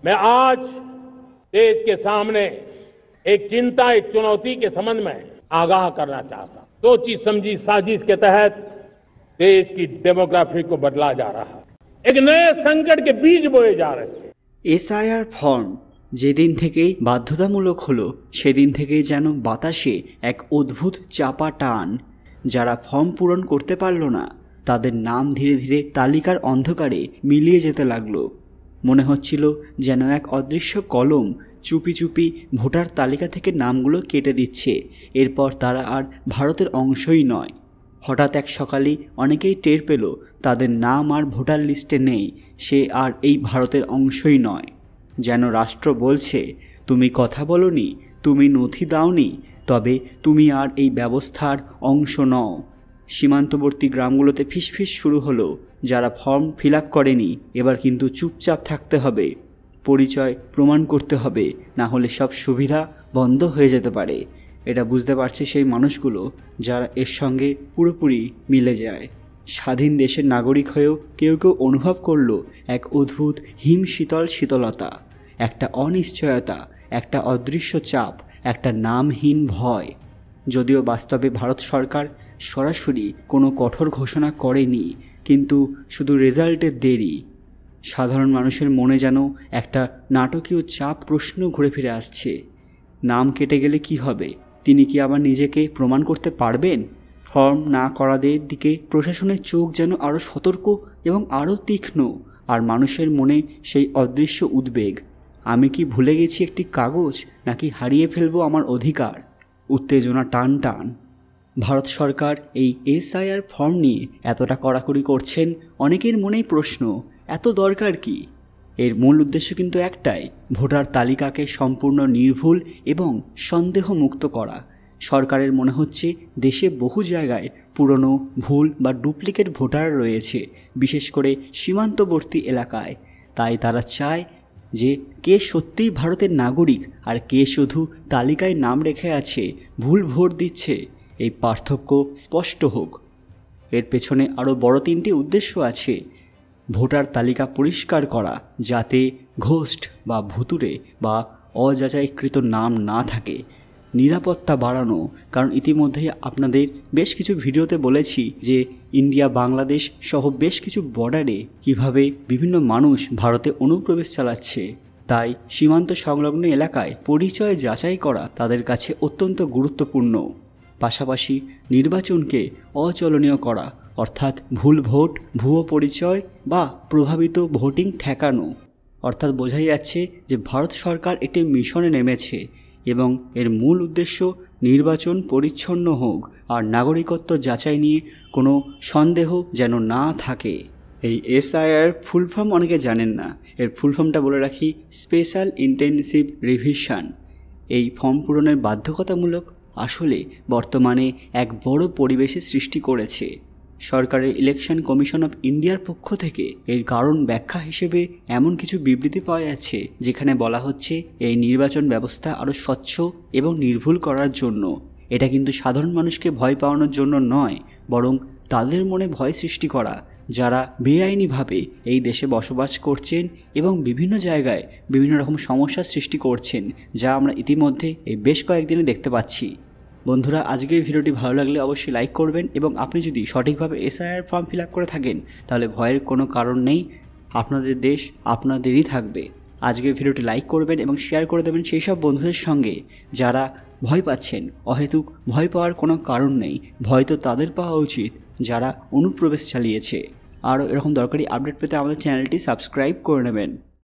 मैं आज देश के सामने एक चिंता, एक चुनौती के संबंध में आगाह करना चाहता हूं। सोची समझी साजिश के तहत देश की डेमोग्राफी को बदला जा रहा है, एक नए संकट के बीज बोए जा रहे हैं। এসআইআর ফর্ম যেদিন থেকেই বাধ্যতামূলক হলো সেদিন থেকেই যেন বাতাসে এক অদ্ভুত চাপা টান। যারা ফর্ম পূরণ করতে পারল না তাদের নাম ধীরে ধীরে তালিকার অন্ধকারে মিলিয়ে যেতে লাগলো। মনে হচ্ছিল যেন এক অদৃশ্য কলম চুপি চুপি ভোটার তালিকা থেকে নামগুলো কেটে দিচ্ছে। এরপর তারা আর ভারতের অংশই নয়। হঠাৎ এক সকালে অনেকেই টের পেল তাদের নাম আর ভোটার লিস্টে নেই, সে আর এই ভারতের অংশই নয়। যেন রাষ্ট্র বলছে, তুমি কথা বলোনি, তুমি নথি দাওনি, তবে তুমি আর এই ব্যবস্থার অংশ নও। সীমান্তবর্তী গ্রামগুলোতে ফিসফিস শুরু হলো, যারা ফর্ম ফিল আপ করেনি এবার কিন্তু চুপচাপ থাকতে হবে, পরিচয় প্রমাণ করতে হবে, না হলে সব সুবিধা বন্ধ হয়ে যেতে পারে। এটা বুঝতে পারছে সেই মানুষগুলো যারা এর সঙ্গে পুরোপুরি মিলে যায়। স্বাধীন দেশের নাগরিক হয়েও কেউ কেউ অনুভব করলো এক অদ্ভুত হিমশীতল শীতলতা, একটা অনিশ্চয়তা, একটা অদৃশ্য চাপ, একটা নামহীন ভয়। যদিও বাস্তবে ভারত সরকার সরাসরি কোনো কঠোর ঘোষণা করেনি, কিন্তু শুধু রেজাল্টের দেরি। সাধারণ মানুষের মনে যেন একটা নাটকীয় চাপ প্রশ্ন ঘুরে ফিরে আসছে। নাম কেটে গেলে কি হবে? তিনি কি আবার নিজেকে প্রমাণ করতে পারবেন? ফর্ম না করাদের দিকে প্রশাসনের চোখ যেন আরও সতর্ক এবং আরও তীক্ষ্ণ। আর মানুষের মনে সেই অদৃশ্য উদ্বেগ, আমি কি ভুলে গেছি একটি কাগজ, নাকি হারিয়ে ফেলবো আমার অধিকার? উত্তেজনা টান টান। ভারত সরকার এই এসআইআর ফর্ম নিয়ে এতটা কড়াকড়ি করছেন, অনেকের মনেই প্রশ্ন, এত দরকার কি? এর মূল উদ্দেশ্য কিন্তু একটাই, ভোটার তালিকাকে সম্পূর্ণ নির্ভুল এবং সন্দেহমুক্ত করা। সরকারের মনে হচ্ছে দেশে বহু জায়গায় পুরনো, ভুল বা ডুপ্লিকেট ভোটার রয়েছে, বিশেষ করে সীমান্তবর্তী এলাকায়। তাই তারা চায় যে কে সত্যিই ভারতের নাগরিক আর কে শুধু তালিকায় নাম রেখে আছে, ভুল ভোট দিচ্ছে, এই পার্থক্য স্পষ্ট হোক। এর পেছনে আরও বড় তিনটি উদ্দেশ্য আছে। ভোটার তালিকা পরিষ্কার করা, যাতে ঘোস্ট বা ভুতুড়ে বা অযাচাইকৃত নাম না থাকে। নিরাপত্তা বাড়ানো, কারণ ইতিমধ্যেই আপনাদের বেশ কিছু ভিডিওতে বলেছি যে ইন্ডিয়া বাংলাদেশ সহ বেশ কিছু বর্ডারে কিভাবে বিভিন্ন মানুষ ভারতে অনুপ্রবেশ চালাচ্ছে। তাই সীমান্ত সংলগ্ন এলাকায় পরিচয় যাচাই করা তাদের কাছে অত্যন্ত গুরুত্বপূর্ণ। পাশাপাশি নির্বাচনকে অচলনীয় করা, অর্থাৎ ভুল ভোট, ভুয়ো পরিচয় বা প্রভাবিত ভোটিং ঠেকানো। অর্থাৎ বোঝাই যাচ্ছে যে ভারত সরকার একটি মিশনে নেমেছে এবং এর মূল উদ্দেশ্য নির্বাচন পরিচ্ছন্ন হোক আর নাগরিকত্ব যাচাই নিয়ে কোনো সন্দেহ যেন না থাকে। এই এসআইআর ফুল ফর্ম অনেকে জানেন না। এর ফুল ফর্মটা বলে রাখি, স্পেশাল ইন্টেনসিভ রিভিশন। এই ফর্ম পূরণের বাধ্যকতামূলক আসলে বর্তমানে এক বড় পরিবেশের সৃষ্টি করেছে। সরকারের ইলেকশন কমিশন অফ ইন্ডিয়ার পক্ষ থেকে এর কারণ ব্যাখ্যা হিসেবে এমন কিছু বিবৃতি পাওয়া যাচ্ছে যেখানে বলা হচ্ছে এই নির্বাচন ব্যবস্থা আরও স্বচ্ছ এবং নির্ভুল করার জন্য। এটা কিন্তু সাধারণ মানুষকে ভয় পাওয়ানোর জন্য নয়, বরং তাদের মনে ভয় সৃষ্টি করা যারা বেআইনিভাবে এই দেশে বসবাস করছেন এবং বিভিন্ন জায়গায় বিভিন্ন রকম সমস্যার সৃষ্টি করছেন, যা আমরা ইতিমধ্যে এই বেশ কয়েকদিনে দেখতে পাচ্ছি। বন্ধুরা, আজকের ভিডিওটি ভালো লাগলে অবশ্যই লাইক করবেন এবং আপনি যদি সঠিকভাবে এসআইআর ফর্ম ফিল আপ করে থাকেন তাহলে ভয়ের কোনো কারণ নেই, আপনাদের দেশ আপনাদেরই থাকবে। আজকের ভিডিওটি লাইক করবেন এবং শেয়ার করে দেবেন সেই সব বন্ধুদের সঙ্গে যারা ভয় পাচ্ছেন। অহেতুক ভয় পাওয়ার কোনো কারণ নেই, ভয় তো তাদের পাওয়া উচিত যারা অনুপ্রবেশ চালিয়েছে। আরও এরকম দরকারি আপডেট পেতে আমাদের চ্যানেলটি সাবস্ক্রাইব করে নেবেন।